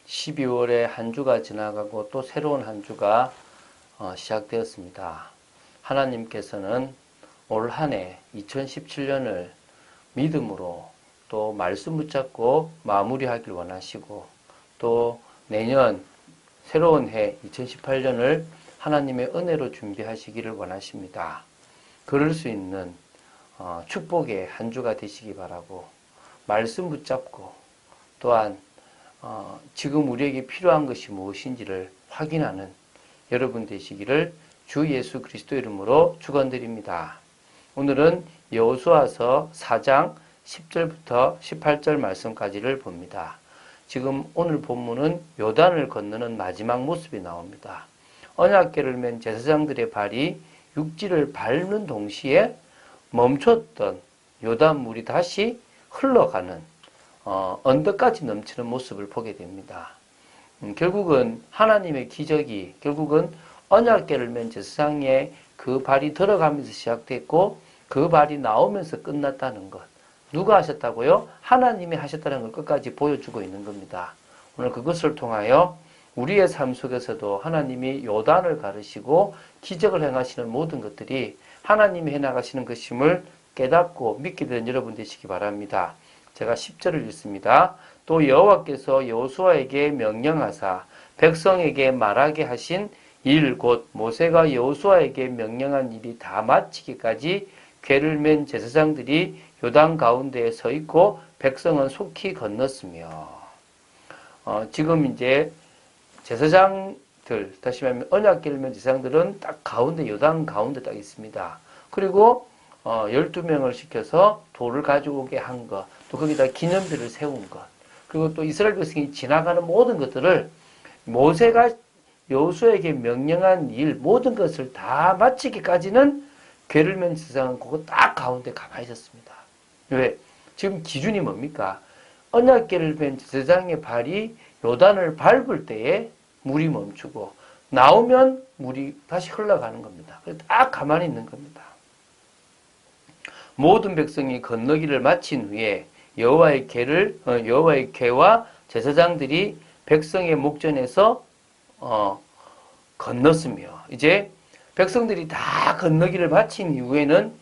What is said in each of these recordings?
12월에 한 주가 지나가고 또 새로운 한 주가 시작되었습니다. 하나님께서는 올 한 해 2017년을 믿음으로 또 말씀 붙잡고 마무리하길 원하시고, 또 내년 새로운 해 2018년을 하나님의 은혜로 준비하시기를 원하십니다. 그럴 수 있는 축복의 한 주가 되시기 바라고, 말씀 붙잡고 또한 지금 우리에게 필요한 것이 무엇인지를 확인하는 여러분 되시기를 주 예수 그리스도 이름으로 축원드립니다. 오늘은 여호수아서 4장 10절부터 18절 말씀까지를 봅니다. 지금 오늘 본문은 요단을 건너는 마지막 모습이 나옵니다. 언약궤를 맨 제사장들의 발이 육지를 밟는 동시에 멈췄던 요단물이 다시 흘러가는 언덕까지 넘치는 모습을 보게 됩니다. 결국은 하나님의 기적이 결국은 언약궤를 맨 제사장의 그 발이 들어가면서 시작됐고, 그 발이 나오면서 끝났다는 것. 누가 하셨다고요? 하나님이 하셨다는 걸 끝까지 보여주고 있는 겁니다. 오늘 그것을 통하여 우리의 삶 속에서도 하나님이 요단을 가르시고 기적을 행하시는 모든 것들이 하나님이 해나가시는 것임을 깨닫고 믿게 된 여러분 되시기 바랍니다. 제가 10절을 읽습니다. 또 여호와께서 여호수아에게 명령하사 백성에게 말하게 하신 일, 곧 모세가 여호수아에게 명령한 일이 다 마치기까지 궤를 맨 제사장들이 요단 가운데에 서 있고 백성은 속히 건넜으며, 지금 이제 제사장들, 다시 말하면 언약궤를 맨 제사장들은 딱 가운데, 요단 가운데 딱 있습니다. 그리고 12명을 시켜서 돌을 가지고 오게 한 것, 또 거기다 기념비를 세운 것, 그리고 또 이스라엘 백성이 지나가는 모든 것들을 모세가 여호수아에게 명령한 일, 모든 것을 다 마치기까지는 궤를 맨 제사장은 그거 딱 가운데 가만히 있었습니다. 왜? 지금 기준이 뭡니까? 언약궤를 맨 제사장의 발이 요단을 밟을 때에 물이 멈추고, 나오면 물이 다시 흘러가는 겁니다. 그래서 딱 가만히 있는 겁니다. 모든 백성이 건너기를 마친 후에 여호와의 궤와 제사장들이 백성의 목전에서 건넜으며, 이제 백성들이 다 건너기를 마친 이후에는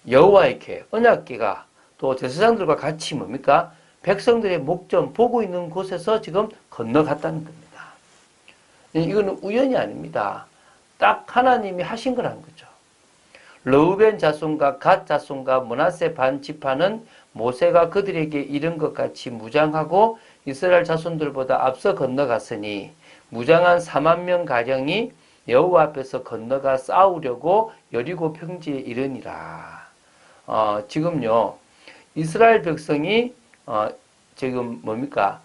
여호와의 궤, 언약궤가 또 제사장들과 같이 뭡니까? 백성들의 목전 보고 있는 곳에서 지금 건너갔다는 겁니다. 이거는 우연이 아닙니다. 딱 하나님이 하신 거라는 거죠. 르우벤 자손과 갓 자손과 므낫세 반 지파는 모세가 그들에게 이른 것 같이 무장하고 이스라엘 자손들보다 앞서 건너갔으니 무장한 4만 명 가량이 여호와 앞에서 건너가 싸우려고 여리고 평지에 이르니라. 지금요, 이스라엘 백성이 지금 뭡니까?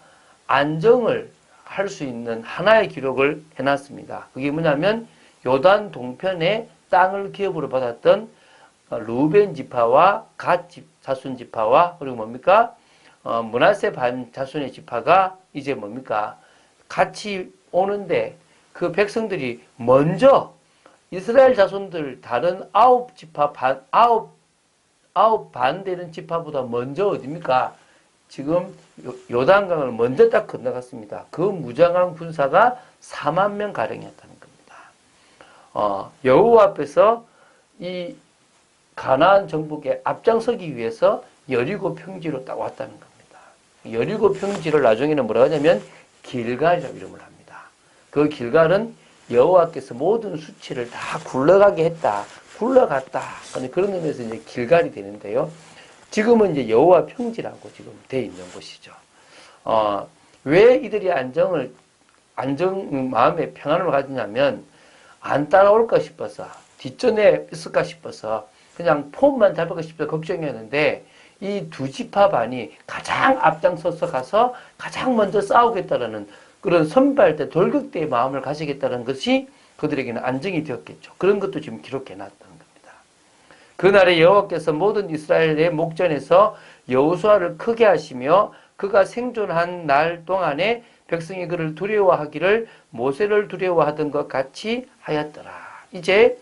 안정을 할 수 있는 하나의 기록을 해놨습니다. 그게 뭐냐면 요단 동편에 땅을 기업으로 받았던 르우벤 지파와 갓 자손 지파와, 그리고 뭡니까? 므낫세 반 자손의 지파가 이제 뭡니까? 같이 오는데 그 백성들이 먼저 이스라엘 자손들 다른 아홉 반 되는 지파보다 먼저 어딥니까? 지금 요단강을 먼저 딱 건너갔습니다. 그 무장한 군사가 4만 명 가량이었다는 겁니다. 여호와 앞에서 이 가나안 정복에 앞장서기 위해서 여리고 평지로 딱 왔다는 겁니다. 여리고 평지를 나중에는 뭐라고 하냐면 길갈이라고 이름을 합니다. 그 길갈은 여호와께서 모든 수치를 다 굴러가게 했다, 굴러갔다, 그런 의미에서 이제 길갈이 되는데요. 지금은 이제 여호와 평지라고 지금 돼 있는 곳이죠. 왜 이들이 마음의 평안을 가지냐면, 안 따라올까 싶어서, 뒷전에 있을까 싶어서, 그냥 폼만 잡을까 싶어서 걱정이었는데, 이 두 지파 반이 가장 앞장서서 가서 가장 먼저 싸우겠다라는 그런 선발대, 돌격대의 마음을 가지겠다는 것이 그들에게는 안정이 되었겠죠. 그런 것도 지금 기록해 놨다는 겁니다. 그날에 여호와께서 모든 이스라엘의 목전에서 여호수아를 크게 하시며, 그가 생존한 날 동안에 백성이 그를 두려워하기를 모세를 두려워하던 것 같이 하였더라. 이제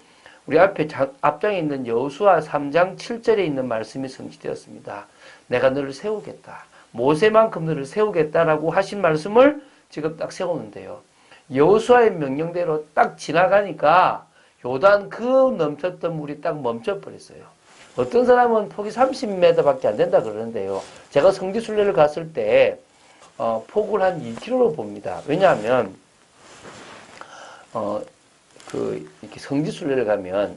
우리 앞장에 있는 여호수아 3장 7절에 있는 말씀이 성취되었습니다. 내가 너를 세우겠다, 모세만큼 너를 세우겠다라고 하신 말씀을 지금 딱 세우는데요. 여호수아의 명령대로 딱 지나가니까 요단 그 넘쳤던 물이 딱 멈춰버렸어요. 어떤 사람은 폭이 30m밖에 안 된다 그러는데요. 제가 성지순례를 갔을 때 폭을 한 2km로 봅니다. 왜냐하면 이렇게 성지순례를 가면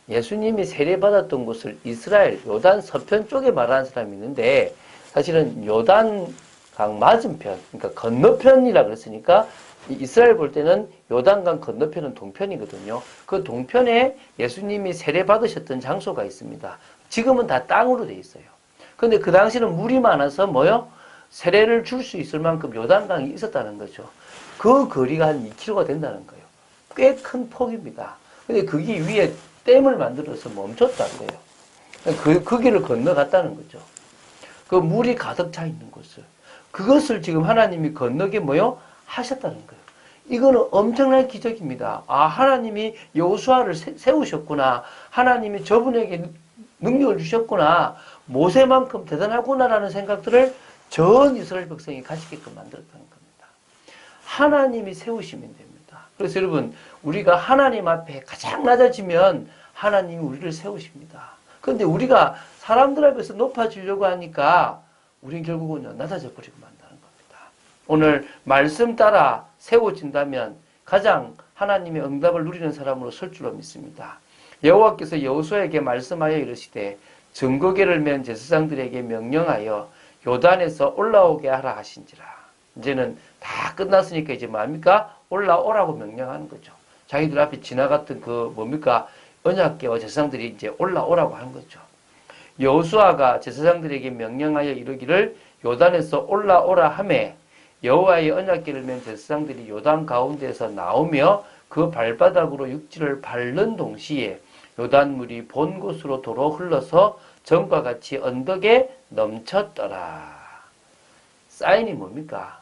예수님이 세례받았던 곳을 이스라엘 요단 서편 쪽에 말하는 사람이 있는데 사실은 요단강 맞은편, 그러니까 건너편이라 그랬으니까 이스라엘 볼 때는 요단강 건너편은 동편이거든요. 그 동편에 예수님이 세례받으셨던 장소가 있습니다. 지금은 다 땅으로 돼 있어요. 근데 그 당시는 물이 많아서 세례를 줄 수 있을 만큼 요단강이 있었다는 거죠. 그 거리가 한 2km가 된다는 거예요. 꽤 큰 폭입니다. 근데 거기 위에 댐을 만들어서 멈췄다는 거예요. 그 길을 건너갔다는 거죠. 그 물이 가득 차 있는 곳을. 그것을 지금 하나님이 건너게 하셨다는 거예요. 이거는 엄청난 기적입니다. 아, 하나님이 여호수아를 세우셨구나. 하나님이 저분에게 능력을 주셨구나. 모세만큼 대단하구나라는 생각들을 전 이스라엘 백성이 가지게끔 만들었다는 겁니다. 하나님이 세우시면 됩니다. 그래서 여러분, 우리가 하나님 앞에 가장 낮아지면 하나님이 우리를 세우십니다. 그런데 우리가 사람들 앞에서 높아지려고 하니까 우리는 결국은 낮아져 버리고 만다는 겁니다. 오늘 말씀 따라 세워진다면 가장 하나님의 응답을 누리는 사람으로 설 줄로 믿습니다. 여호와께서 여호수아에게 말씀하여 이르시되 증거궤를 맨 제사장들에게 명령하여 요단에서 올라오게 하라 하신지라. 이제는 다 끝났으니까 이제 뭡니까? 올라오라고 명령하는 거죠. 자기들 앞에 지나갔던 언약궤와 제사장들이 이제 올라오라고 하는 거죠. 여호수아가 제사장들에게 명령하여 이르기를 요단에서 올라오라 하매 여호와의 언약궤를 맨 제사장들이 요단 가운데에서 나오며 그 발바닥으로 육지를 밟는 동시에 요단물이 본 곳으로 도로 흘러서 전과 같이 언덕에 넘쳤더라. 사인이 뭡니까?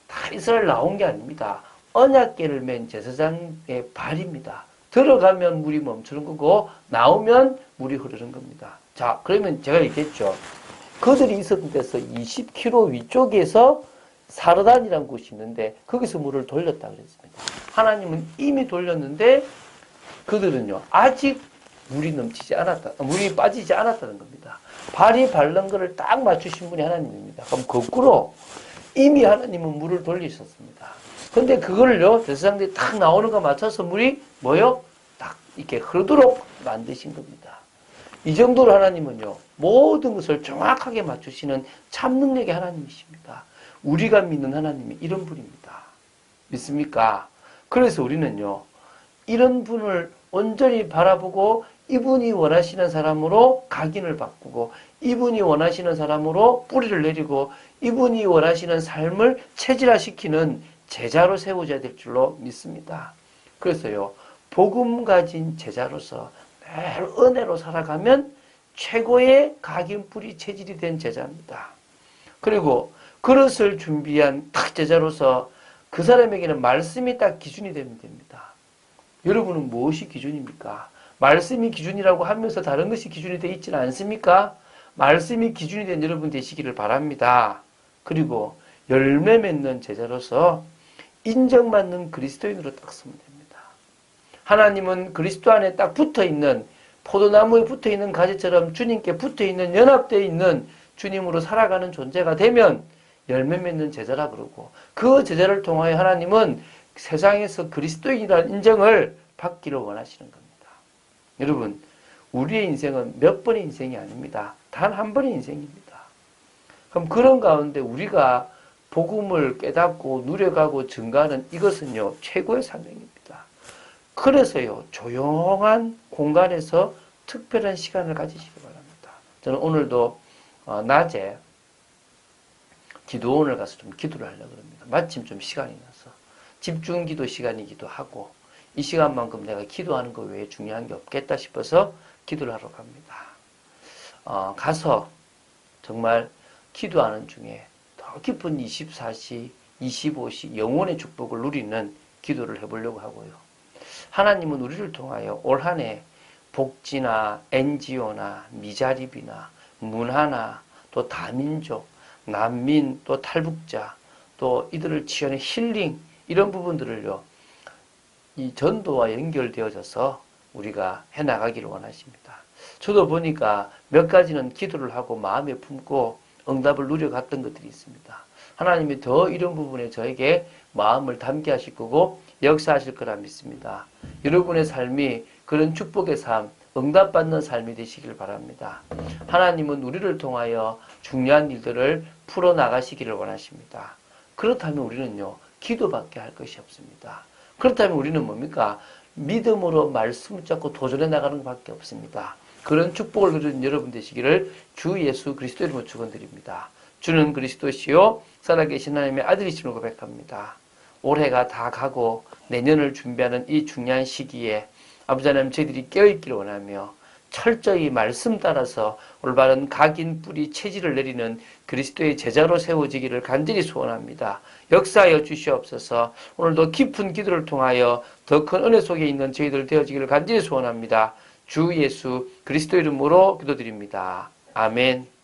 다 이스라엘 나온 게 아닙니다. 언약궤를 맨 제사장의 발입니다. 들어가면 물이 멈추는 거고 나오면 물이 흐르는 겁니다. 자, 그러면 제가 얘기했죠. 그들이 있었던 데서 20km 위쪽에서 사르단이라는 곳이 있는데 거기서 물을 돌렸다 그랬습니다. 하나님은 이미 돌렸는데 그들은요 아직 물이 빠지지 않았다는 겁니다. 발이 밟는 것을 딱 맞추신 분이 하나님입니다. 그럼 거꾸로 이미 하나님은 물을 돌리셨습니다. 근데 그거를요 제사장들이 딱 나오는 거 맞춰서 물이 딱 이렇게 흐르도록 만드신 겁니다. 이 정도로 하나님은요 모든 것을 정확하게 맞추시는 참 능력의 하나님이십니다. 우리가 믿는 하나님이 이런 분입니다. 믿습니까? 그래서 우리는요 이런 분을 온전히 바라보고 이분이 원하시는 사람으로 각인을 바꾸고 이분이 원하시는 사람으로 뿌리를 내리고 이분이 원하시는 삶을 체질화시키는 제자로 세워져야 될 줄로 믿습니다. 그래서요 복음 가진 제자로서 늘 은혜로 살아가면 최고의 각인 뿌리 체질이 된 제자입니다. 그리고 그릇을 준비한 딱 제자로서 그 사람에게는 말씀이 딱 기준이 되면 됩니다. 여러분은 무엇이 기준입니까? 말씀이 기준이라고 하면서 다른 것이 기준이 되어 있지는 않습니까? 말씀이 기준이 된 여러분 되시기를 바랍니다. 그리고 열매 맺는 제자로서 인정받는 그리스도인으로 딱 서면 됩니다. 하나님은 그리스도 안에 딱 붙어있는 포도나무에 붙어있는 가지처럼 주님께 붙어있는 연합되어 있는 주님으로 살아가는 존재가 되면 열매 맺는 제자라 그러고 그 제자를 통하여 하나님은 세상에서 그리스도인이라는 인정을 받기를 원하시는 겁니다. 여러분 우리의 인생은 몇 번의 인생이 아닙니다. 단 한 번의 인생입니다. 그럼 그런 가운데 우리가 복음을 깨닫고 누려가고 증가하는 이것은요 최고의 사명입니다. 그래서요 조용한 공간에서 특별한 시간을 가지시기 바랍니다. 저는 오늘도 낮에 기도원을 가서 좀 기도를 하려고 합니다. 마침 좀 시간이 나서 집중 기도 시간이기도 하고 이 시간만큼 내가 기도하는 것 외에 중요한 게 없겠다 싶어서 기도를 하러 갑니다. 가서 정말 기도하는 중에 더 깊은 24시, 25시 영혼의 축복을 누리는 기도를 해보려고 하고요. 하나님은 우리를 통하여 올 한 해 복지나 NGO나 미자립이나 문화나 또 다민족, 난민 또 탈북자 또 이들을 치유하는 힐링 이런 부분들을요. 이 전도와 연결되어져서 우리가 해나가기를 원하십니다. 저도 보니까 몇 가지는 기도를 하고 마음에 품고 응답을 누려갔던 것들이 있습니다. 하나님이 더 이런 부분에 저에게 마음을 담게 하실 거고 역사하실 거라 믿습니다. 여러분의 삶이 그런 축복의 삶, 응답받는 삶이 되시길 바랍니다. 하나님은 우리를 통하여 중요한 일들을 풀어나가시기를 원하십니다. 그렇다면 우리는요, 기도밖에 할 것이 없습니다. 그렇다면 우리는 뭡니까? 믿음으로 말씀 잡고 도전해 나가는 것밖에 없습니다. 그런 축복을 누리는 여러분 되시기를 주 예수 그리스도의 이름으로 축원드립니다. 주는 그리스도시요 살아계신 하나님의 아들이심을 고백합니다. 올해가 다 가고 내년을 준비하는 이 중요한 시기에 아버지 하나님 저희들이 깨어있기를 원하며 철저히 말씀 따라서 올바른 각인 뿌리 체질을 내리는 그리스도의 제자로 세워지기를 간절히 소원합니다. 역사하여 주시옵소서. 오늘도 깊은 기도를 통하여 더 큰 은혜 속에 있는 저희들 되어지기를 간절히 소원합니다. 주 예수 그리스도 이름으로 기도드립니다. 아멘.